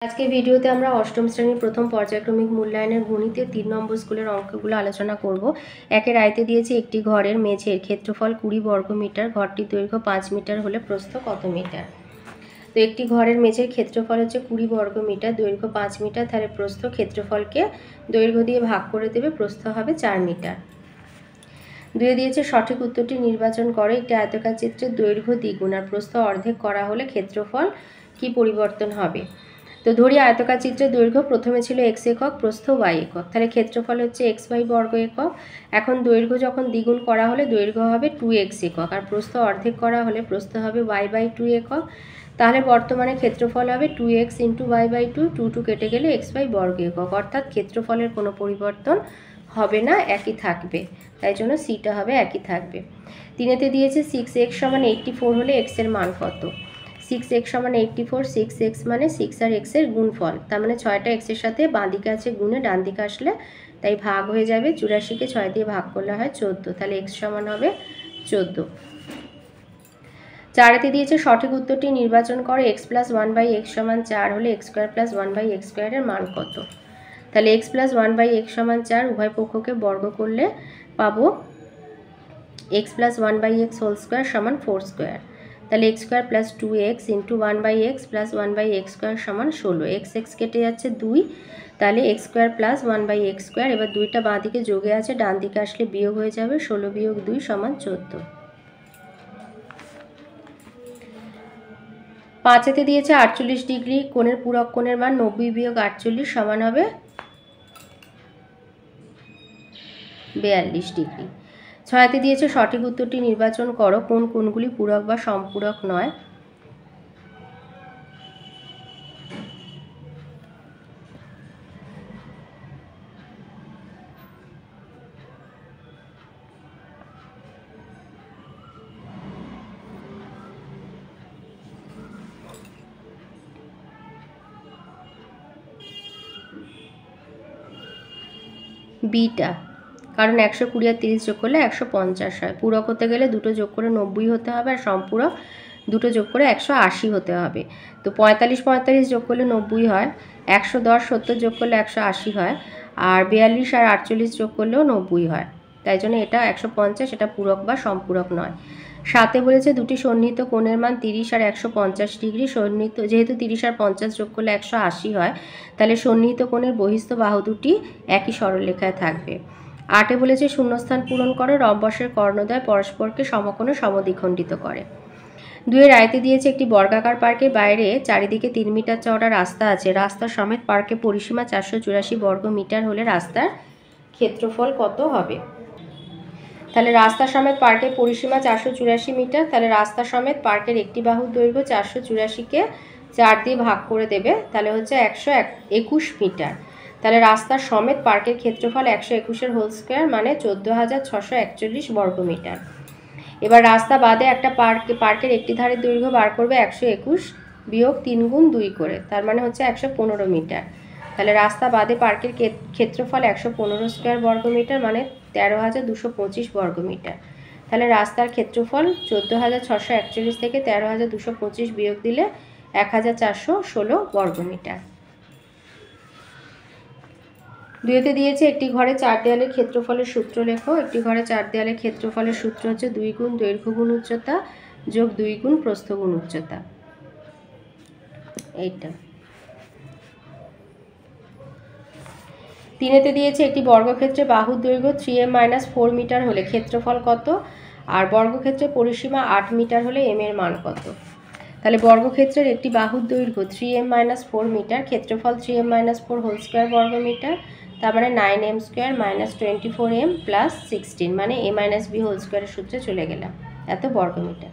আজকে ভিডিওতে আমরা অষ্টম শ্রেণীর প্রথম পর্যায়ক্রমিক মূল্যায়নের গণিতে 3 নম্বর স্কুলের অঙ্কগুলো আলোচনা করব। একের আয়তে দিয়েছে একটি ঘরের মেঝের ক্ষেত্রফল 20 বর্গমিটার, ঘরটির দৈর্ঘ্য 5 মিটার হলে প্রস্থ কত মিটার? তো একটি ঘরের মেঝের ক্ষেত্রফল হচ্ছে 20 বর্গমিটার, দৈর্ঘ্য 5 মিটার, তাহলে প্রস্থ ক্ষেত্রফলকে দৈর্ঘ্য দিয়ে ভাগ করে দেবে, প্রস্থ হবে 4 মিটার। দুয়ে দিয়েছে সঠিক উত্তরটি নির্বাচন করে। একটি আয়তকার চিত্রের দৈর্ঘ্য দ্বিগুণ আর প্রস্থ অর্ধেক করা হলে ক্ষেত্রফল কি পরিবর্তন হবে? তো ধরি আয়তকার চিত্রের দৈর্ঘ্য প্রথমে ছিল x একক, প্রস্থ y একক, তাহলে ক্ষেত্রফল হচ্ছে xy বর্গ একক। এখন দৈর্ঘ্য যখন দ্বিগুণ করা হলে দৈর্ঘ্য হবে 2x একক আর প্রস্থ অর্ধেক করা হলে প্রস্থ হবে y/2 একক। তাহলে বর্তমানে ক্ষেত্রফল হবে 2x × y/2, 2 কেটে গেলে xy বর্গ একক, অর্থাৎ ক্ষেত্রফলের কোনো পরিবর্তন হবে না, একই থাকবে। তাই জন্য সিটা হবে একই থাকবে। তিনেতে দিয়েছে 6x = 84 হলে x এর মান কত? 6x = 84, 6x মানে 6 আর x এর গুণফল, তার মানে 6টা x এর সাথে বাঁ দিকে আছে গুণে, ডান দিকে আসলে তাই ভাগ হয়ে যাবে। 84কে 6 দিয়ে ভাগ করলে হয় 14, তাহলে x সমান হবে 14। চারেতে দিয়েছে সঠিক উত্তরটি নির্বাচন করে। x + 1/x = 4 হলে x² + 1/x² এর মান কত? তাহলে x + 1/x = 4, উভয় পক্ষকে বর্গ করলে পাবো x + 1/x² = 4²। তাহলে x² + 2x × 1/x + 1/x² = 16। x কেটে যাচ্ছে 2, তাহলে x² + 1/x², এবার 2টা বাঁ দিকে যোগে আছে, ডান দিকে আসলে বিয়োগ হয়ে যাবে, 16 - 2 = 14। পাঁচেতে দিয়েছে 48 ডিগ্রি কোণের পূরক কোণের মান 90 - 48 সমান হবে 42 ডিগ্রি। ছয়তে দিয়েছে সঠিক উত্তরটি নির্বাচন করো। কোন কোণগুলি পূরক বা সম্পূরক নয়? বিটা, কারণ 120 আর 30 যোগ করলে 150 হয়। পূরক হতে গেলে দুটো যোগ করে 90 হতে হবে, আর সম্পূরক দুটো যোগ করে 180 হতে হবে। তো 45 যোগ করলে 90 হয়, 110 70 যোগ করলে 180 হয়, আর 42 আর 48 যোগ করলেও 90 হয়। তাই জন্য এটা 150, এটা পূরক বা সম্পূরক নয়। সাথে বলেছে দুটি সন্নিহিত কোণের মান 30 আর 150 ডিগ্রি। সন্নিহিত যেহেতু 30 আর 50 যোগ করলে 180 হয়, তাহলে সন্নিহিত কোণের বহিস্থ বাহু দুটি একই সরলরেখায় থাকবে। 8এ বলেছে শূন্যস্থান পূরণ করো। রম্বসের কর্ণদ্বয় পরস্পরকে সমকোণে সমদ্বিখণ্ডিত করে। 2এর আয়তে দিয়েছে একটি বর্গাকার পার্কের বাইরে চারিদিকে 3 মিটার চওড়া রাস্তা আছে। রাস্তা সমেত পার্কের পরিসীমা 484 বর্গমিটার হলে রাস্তার ক্ষেত্রফল কত হবে? তাহলে রাস্তা সমেত পার্কের পরিসীমা 484 মিটার, তাহলে রাস্তা সমেত পার্কের একটি বাহুর দৈর্ঘ্য 484কে 4 দিয়ে ভাগ করে দেবে, তাহলে হচ্ছে 121 মিটার। তাহলে রাস্তার সমেত পার্কের ক্ষেত্রফল 121-এর হোল স্কোয়ার মানে 14,641 বর্গমিটার। এবার রাস্তা বাদে একটা পার্কের একটি ধারের দৈর্ঘ্য বার করবে 121 বিয়োগ 3 গুণ 2 করে, তার মানে হচ্ছে 115 মিটার। তাহলে রাস্তা বাদে পার্কের ক্ষেত্রফল 115 স্কোয়ার বর্গমিটার মানে 13,225 বর্গমিটার। তাহলে রাস্তার ক্ষেত্রফল 14,641 থেকে 13,225 বিয়োগ দিলে 1,416 বর্গমিটার। 2তে দিয়েছে একটি ঘরে 4 দেয়ালের ক্ষেত্রফলের সূত্র লেখো। একটি ঘরে 4 দেয়ালের ক্ষেত্রফলের সূত্র হচ্ছে 2 গুণ দৈর্ঘ্য গুণ উচ্চতা যোগ 2 গুণ প্রস্থ গুণ উচ্চতা। এইটা 3এতে দিয়েছে একটি বর্গক্ষেত্রে বাহুর দৈর্ঘ্য 3m - 4 মিটার হলে ক্ষেত্রফল কত? আর বর্গক্ষেত্রের পরিসীমা 8 মিটার হলে m এর মান কত? তাহলে বর্গক্ষেত্রের একটি বাহুর দৈর্ঘ্য 3m - 4 মিটার, ক্ষেত্রফল 3m - 4 হোল স্কোয়ার বর্গমিটার, তার মানে 9m² - 24m + 16 মানে a - b হোল স্কোয়ারের সূত্রে চলে গেলাম, এত বর্গমিটার।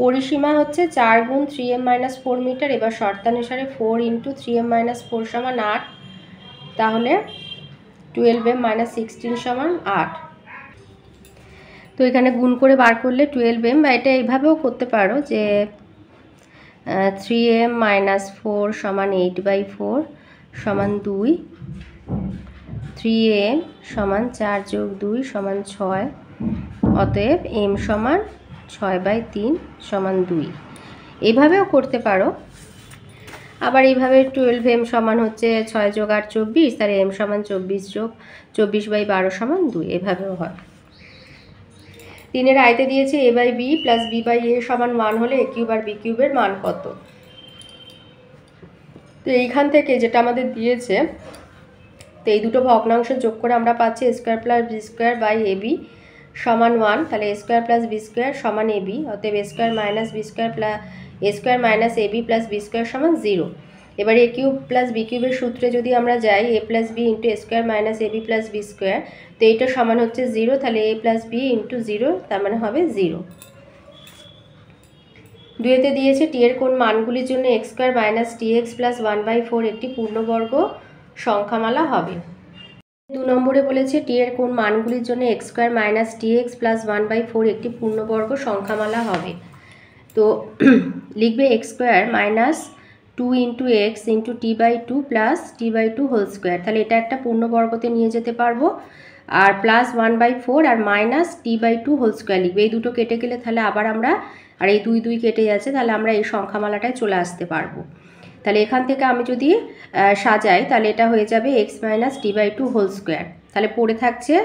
পরিসীমা হচ্ছে 4 গুণ 3m - 4 মিটার। এবার শর্তানুসারে 4 × 3m - 4 = 8, তাহলে 12m - 16 = 8। তো এখানে গুণ করে বার করলে 12m, বা এটা এইভাবেও করতে পারো যে 3m - 4 = 8/4 = 2, 3m = 4 + 2 = 6, অতএব m = 6/3 = 2। এভাবেও করতে পারো। আবার এইভাবে 12m সমান হচ্ছে 6 যোগ 8 24, তাহলে m সমান 24/12 সমান 2, এভাবেও হয়। 3-এর আয়তে দিয়েছে a/b প্লাস b/a সমান 1 হলে a কিউব আর b কিউবের মান কত। তো এইখান থেকে যেটা আমাদের দিয়েছে, তো এই দুটো ভগ্নাংশ যোগ করে আমরা পাচ্ছি a square plus b square by ab সমান 1, তাহলে a square plus b square সমান ab, অতএব a square minus b square plus a square minus ab plus b square সমান 0। এবার a কিউব প্লাস b কিউবের সূত্রে যদি আমরা যাই a plus b into a square minus ab plus b square, তো এইটা সমান হচ্ছে 0, তাহলে a প্লাস b ইন্টু 0, তার মানে হবে 0। 2-তে দিয়েছে টি এর কোন মানগুলির জন্য x square minus tx plus 1/4 একটি পূর্ণবর্গ সংখ্যামালা হবে। 2 নম্বরে বলেছে টি এর কোন মানগুলির জন্য x square minus tx plus 1/4 একটি পূর্ণবর্গ সংখ্যামালা হবে। তো লিখবে x square minus 2 into x into t/2 plus t/2 whole square, তাহলে এটা একটা পূর্ণবর্গতে নিয়ে যেতে পারবো, আর প্লাস 1/4 আর মাইনাস t/2 হোল স্কোয়ার লিখবে। এই দুটো কেটে গেলে তাহলে আবার আমরা, আর এই 2 2 কেটে যাচ্ছে, তাহলে আমরা এই সংখ্যামালাটায় চলে আসতে পারবো। তাহলে এখান থেকে আমি যদি সাজাই, তাহলে এটা হয়ে যাবে x minus t/2 whole square, তাহলে পড়ে থাকছে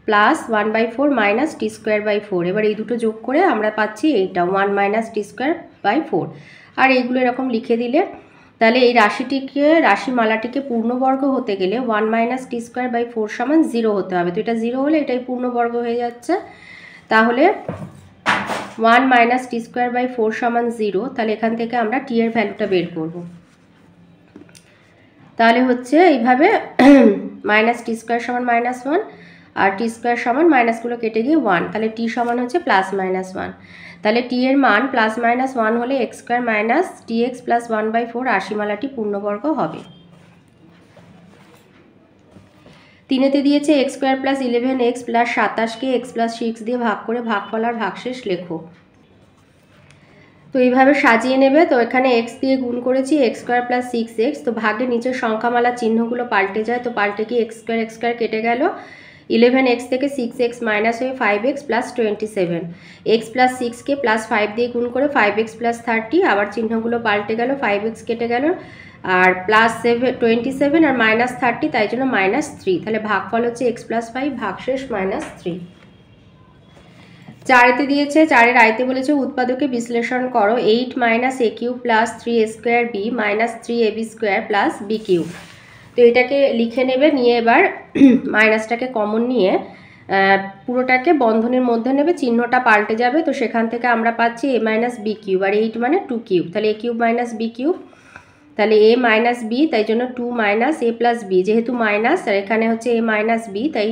প্লাস 1/4 মাইনাস t²/4। এবার এই দুটো যোগ করে আমরা পাচ্ছি এইটা 1 মাইনাস t²/4, আর এইগুলো এরকম লিখে দিলে তাহলে এই রাশিমালাটিকে পূর্ণবর্গ হতে গেলে 1 মাইনাস t²/4 সমান 0 হতে হবে। তো এটা 0 হলে এটাই পূর্ণবর্গ হয়ে যাচ্ছে, তাহলে 1 মাইনাস t²/4 সমান 0, তাহলে এখান থেকে আমরা টি এর ভ্যালুটা বের করব। তাহলে হচ্ছে এইভাবে মাইনাস t² সমান -1 আর t² সমান মাইনাসগুলো কেটে গিয়ে 1, তাহলে t সমান হচ্ছে প্লাস -1। তাহলে t এর মান প্লাস -1 হলে x square minus tx plus 1/4 রাশিমালাটি পূর্ণবর্গ হবে। 3-তে দিয়েছে x square plus 11x plus 27কে x প্লাস 6 দিয়ে ভাগ করে ভাগফল আর ভাগশেষ লেখো। তো এইভাবে সাজিয়ে নেবে। তো এখানে x দিয়ে গুণ করেছি x স্কোয়ার প্লাস 6x, তো ভাগের নিচের সংখ্যামালা চিহ্নগুলো পাল্টে যায়, তো পাল্টে গিয়ে x স্কোয়ার কেটে গেল, 11x থেকে 6x মাইনাস হয়ে 5x প্লাস 27, x প্লাস 6কে প্লাস 5 দিয়ে গুণ করে 5x প্লাস 30, আবার চিহ্নগুলো পাল্টে গেল, 5x কেটে গেল, আর প্লাস 27 আর মাইনাস 30, তাই জন্য -3, তাহলে ভাগফল হচ্ছে x প্লাস 5 ভাগশেষ -3। 4-তে দিয়েছে 4-এর আয়তে বলেছে উৎপাদকে বিশ্লেষণ করো 8 minus a cube plus 3a square b minus 3ab square plus b cube. তো এটাকে লিখে নেবে, নিয়ে এবার মাইনাসটাকে কমন নিয়ে পুরোটাকে বন্ধনের মধ্যে নেবে, চিহ্নটা পাল্টে যাবে, তো সেখান থেকে আমরা পাচ্ছি a মাইনাস b কিউব, আর 8 মানে 2 কিউব, তাহলে a cube minus b cube, তাহলে a মাইনাস b, তাই জন্য 2 মাইনাস a প্লাস b, যেহেতু মাইনাস আর এখানে হচ্ছে a মাইনাস b, তাই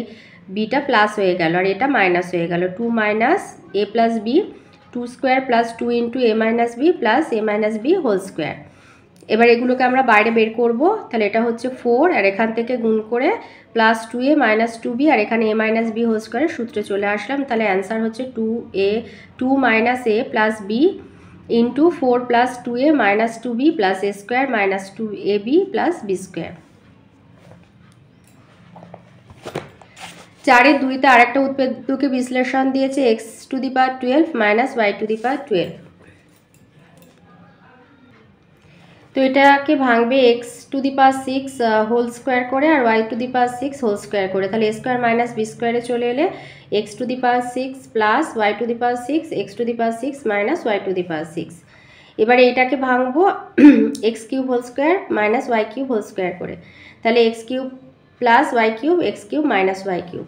বিটা প্লাস হয়ে গেল আর এটা মাইনাস হয়ে গেল, 2 minus a plus b 2 square plus 2 into a minus b plus a minus b whole square. এবার এগুলোকে আমরা বাইরে বের করব, তাহলে এটা হচ্ছে 4, আর এখান থেকে গুণ করে প্লাস 2a মাইনাস 2b, আর এখানে a মাইনাস b হোল স্কোয়ারের সূত্রে চলে আসলাম, তাহলে অ্যান্সার হচ্ছে 2 minus a plus b into 4 plus 2a minus 2b plus a square minus 2ab plus b square. 4-এর 2-তে আর একটা উৎপাদকে বিশ্লেষণ দিয়েছে x⁻12 মাইনাস y⁻12। তো এটাকে ভাঙবে x⁻6 হোল স্কোয়ার করে আর y⁻6 হোল স্কোয়ার করে, তাহলে a স্কোয়ার মাইনাস b স্কোয়ারে চলে এলে x⁻6 plus y⁻6 x⁻6 minus y⁻6। এবারে এটাকে ভাঙবো x³ whole square minus y³ whole square করে, তাহলে x³ plus y³ x³ minus y³,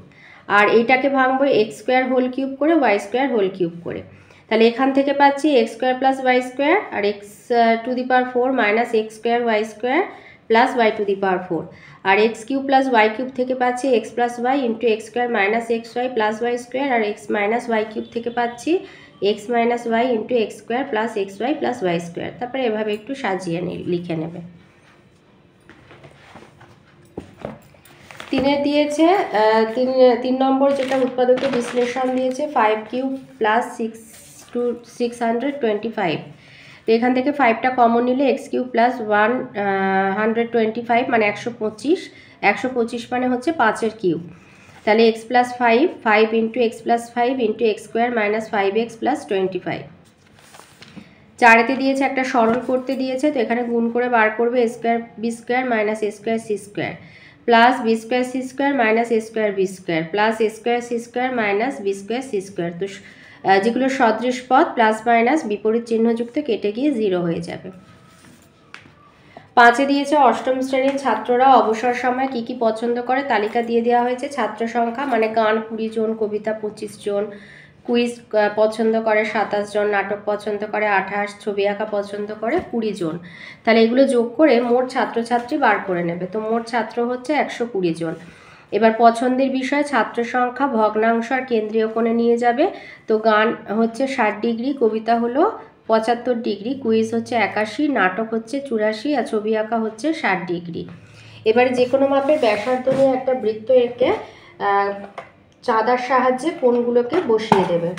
আর এইটাকে ভাঙবো x স্কোয়ার হোল কিউব করে y স্কোয়ার হোল কিউব করে, তাহলে এখান থেকে পাচ্ছি x square plus y square আর x⁴ minus x square y square plus y⁴, আর x³ প্লাস y³ থেকে পাচ্ছি x plus y into x square minus xy plus y square, আর x মাইনাস y³ থেকে পাচ্ছি x minus y into x square plus xy plus y square. তারপরে এভাবে একটু সাজিয়ে লিখে নেবে। 3-এর দিয়েছে 3 নম্বর যেটা উৎপাদকে বিশ্লেষণ দিয়েছে 5³ প্লাস 625, তো এখান থেকে 5টা কমন নিলে x³ প্লাস 125 মানে 125, 125 মানে হচ্ছে 5-এর কিউব, তাহলে x plus 5 into x plus 5 into x square minus 5x plus 25। 4 দিয়েছে একটা সরল করতে দিয়েছে, তো এখানে গুণ করে বার করবে a square b square minus a square c square plus b square c square minus a square b square plus a square c square minus b square c square. তো যেগুলো সদৃশ পদ প্লাস মাইনাস বিপরীত চিহ্নযুক্ত কেটে গিয়ে 0 হয়ে যাবে। 5 দিয়েছে অষ্টম শ্রেণীর ছাত্ররা অবসর সময় কি কি পছন্দ করে তালিকা দিয়ে দেওয়া হয়েছে। ছাত্র সংখ্যা মানে গান 20 জন, কবিতা 25 জন, কুইজ পছন্দ করে 27 জন, নাটক পছন্দ করে 28, ছবি আঁকা পছন্দ করে 20 জন। তাহলে এগুলো যোগ করে মোট ছাত্রছাত্রী বার করে নেবে। তো মোট ছাত্র হচ্ছে 120 জন। এবার পছন্দের বিষয় ছাত্র সংখ্যা ভগ্নাংশ আর কেন্দ্রীয় কোণে নিয়ে যাবে। তো গান হচ্ছে 60 ডিগ্রি, কবিতা হলো 75 ডিগ্রি, কুইজ হচ্ছে 81, নাটক হচ্ছে 84 আর ছবি আঁকা হচ্ছে 60 ডিগ্রি। এবারে যে কোনো মাপের ব্যাসার্ধ নিয়ে একটা বৃত্ত এঁকে চাঁদার সাহায্যে কোণগুলোকে বসিয়ে দেবে।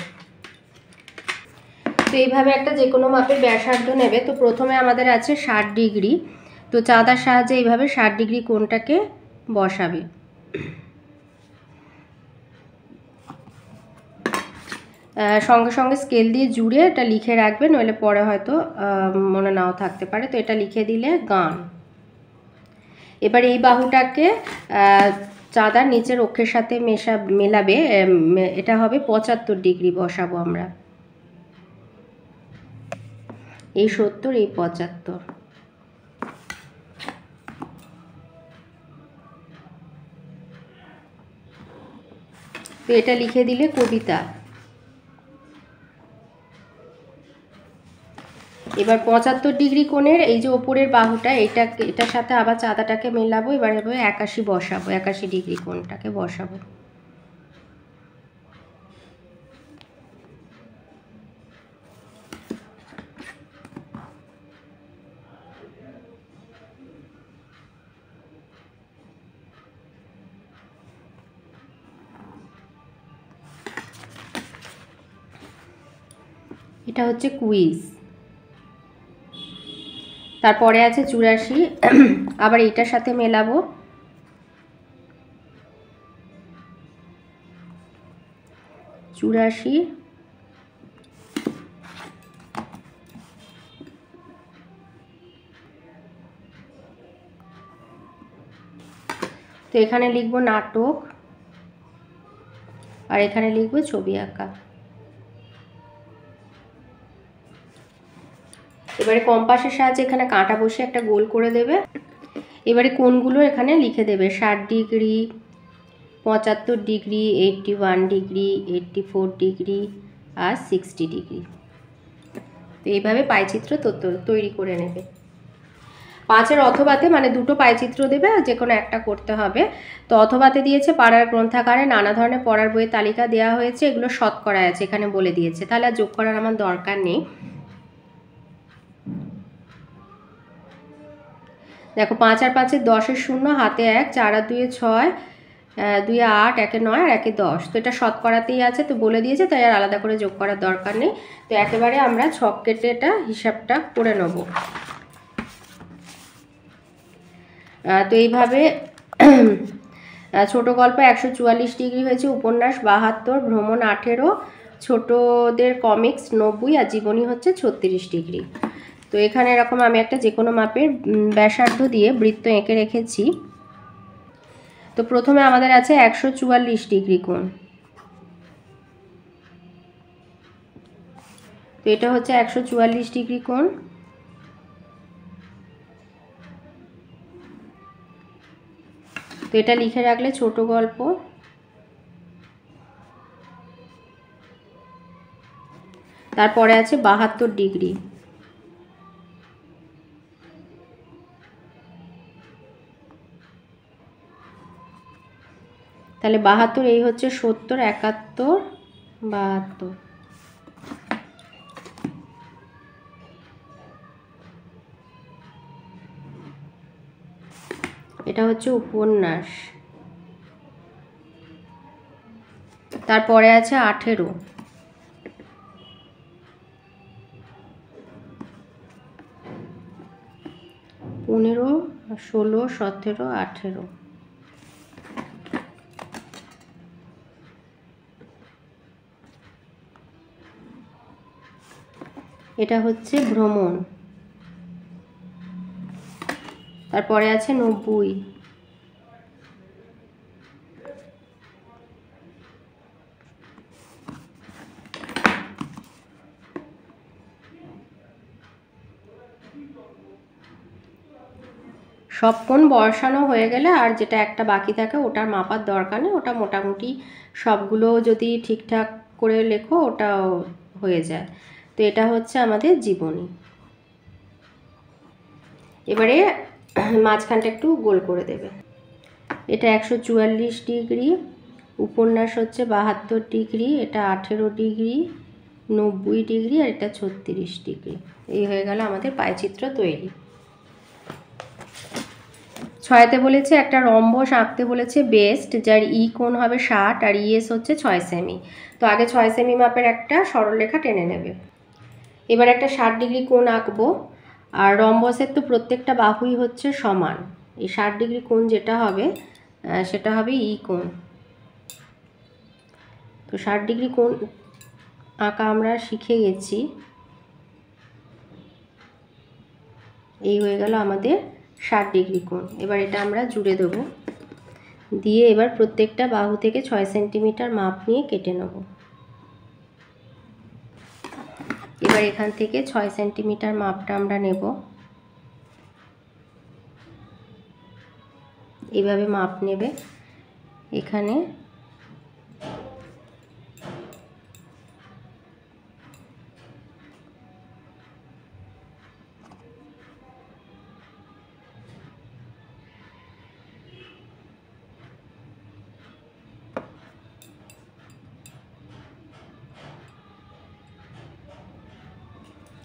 তো এইভাবে একটা যে কোনো মাপের ব্যাসার্ধ নেবে। তো প্রথমে আমাদের আছে 60 ডিগ্রি, তো চাঁদার সাহায্যে এইভাবে 60 ডিগ্রি কোণটাকে বসাবে। সঙ্গে সঙ্গে স্কেল দিয়ে জুড়ে এটা লিখে রাখবে, নইলে পরে হয়তো মনে নাও থাকতে পারে। তো এটা লিখে দিলে গান। এবার এই বাহুটাকে চাঁদার নিচের অক্ষের সাথে মেলাবে, এটা হবে 75 ডিগ্রি বসাবো আমরা। এই 70, এই 75। তো এটা লিখে দিলে কবিতা। এবার 75 ডিগ্রি কোণের এই যে ওপরের বাহুটা, এটার সাথে আবার চাঁদাটাকে মেলাবো। এবার হবে 81 বসাবো, 81 ডিগ্রি কোণটাকে বসাবো। এটা হচ্ছে কুইজ। তারপরে আছে 84, আবার এটার সাথে মেলাবো। চুরাশি, তো এখানে লিখবো নাটক আর এখানে লিখবো ছবি আঁকা। এবারে কম্পাসের সাহায্যে এখানে কাঁটা বসে একটা গোল করে দেবে। এবারে কোণগুলো এখানে লিখে দেবে 60 ডিগ্রি, 75 ডিগ্রি, 81 ডিগ্রি, 84 ডিগ্রি আর 60 ডিগ্রি। তো এইভাবে পাইচিত্র তৈরি করে নেবে। 5-এর অথবাতে মানে দুটো পাইচিত্র দেবে, আর যে কোনো একটা করতে হবে। তো অথবাতে দিয়েছে পাড়ার গ্রন্থাগারে নানা ধরনের পড়ার বইয়ের তালিকা দেওয়া হয়েছে, এগুলো শতকরা আছে এখানে বলে দিয়েছে, তাহলে আর যোগ করার আমার দরকার নেই। দেখো 5 আর 5 10 0, হাতে 1, 4 আর 2 6, 2 8, 1 9 আর 1 10। তো এটা শতকরাতেই আছে, তো বলে দিয়েছে, তাই আর আলাদা করে যোগ করার দরকার নেই। তো একেবারে আমরা ছক কেটে এটা হিসাবটা করে নেব। তো এইভাবে ছোট গল্প 144 ডিগ্রি হয়েছে, উপন্যাস 72, ভ্রমণ 18, ছোটদের কমিক্স 90 আর জীবনী হচ্ছে 36 ডিগ্রি। তো এখানে এরকম আমি একটা যে কোনো মাপের ব্যাসার্ধ দিয়ে বৃত্ত এঁকে রেখেছি। তো প্রথমে আমাদের আছে 144 ডিগ্রি কোণ। তো এটা হচ্ছে 144 ডিগ্রি কোণ। তো এটা লিখে রাখলে ছোট গল্প। তারপরে আছে 72 ডিগ্রি। তাহলে 72, এই হচ্ছে 70, 71, 72। এটা হচ্ছে উপন্যাস। তারপরে আছে 18, 15, 16, 17, 18। এটা হচ্ছে ভ্রমণ। তারপরে আছে 90। সব কোণ বসানো হয়ে গেলে আর যেটা একটা বাকি থাকে ওটার মাপার দরকার নেই, ওটা মোটামুটি সবগুলো যদি ঠিকঠাক করে লেখো ওটাও হয়ে যায়। তো এটা হচ্ছে আমাদের জীবনী। এবারে মাঝখানটা একটু গোল করে দেবে। এটা 144 ডিগ্রি, উপন্যাস হচ্ছে 72 ডিগ্রি, এটা 18 ডিগ্রি, 90 ডিগ্রি, আর এটা 36 ডিগ্রি। এই হয়ে গেল আমাদের পায়চিত্র তৈরি। 6তে বলেছে একটা রম্বস আঁকতে বলেছে বেস্ট, যার ই কোণ হবে 60 আর ইএস হচ্ছে 6 সেমি। তো আগে 6 সেমি মাপের একটা সরলরেখা টেনে নেবে। এবার একটা 60 ডিগ্রি কোণ আঁকবো, আর রম্বসের তো প্রত্যেকটা বাহুই হচ্ছে সমান। এই 60 ডিগ্রি কোণ যেটা হবে সেটা হবে ই কোণ। তো 60 ডিগ্রি কোণ আঁকা আমরা শিখে গেছি। এই হয়ে গেল আমাদের 60 ডিগ্রি কোণ। এবার এটা আমরা জুড়ে দেবো, দিয়ে এবার প্রত্যেকটা বাহু থেকে 6 সেন্টিমিটার মাপ নিয়ে কেটে নেব। এবার এখান থেকে 6 সেন্টিমিটার মাপটা আমরা নেব, এইভাবে মাপ নেবে। এখানে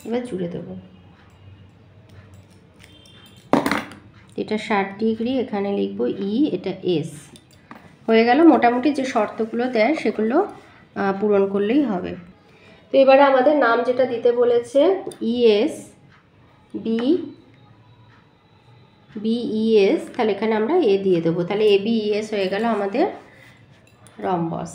এবার জুড়ে দেবো। এটা 60 ডিগ্রি, এখানে লিখবো ই, এটা এস। হয়ে গেল। মোটামুটি যে শর্তগুলো দেয় সেগুলো পূরণ করলেই হবে। তো এবারে আমাদের নাম যেটা দিতে বলেছে ইএস বিইএস, তাহলে এখানে আমরা এ দিয়ে দেবো। তাহলে এ বিইএস হয়ে গেল আমাদের রম্বস।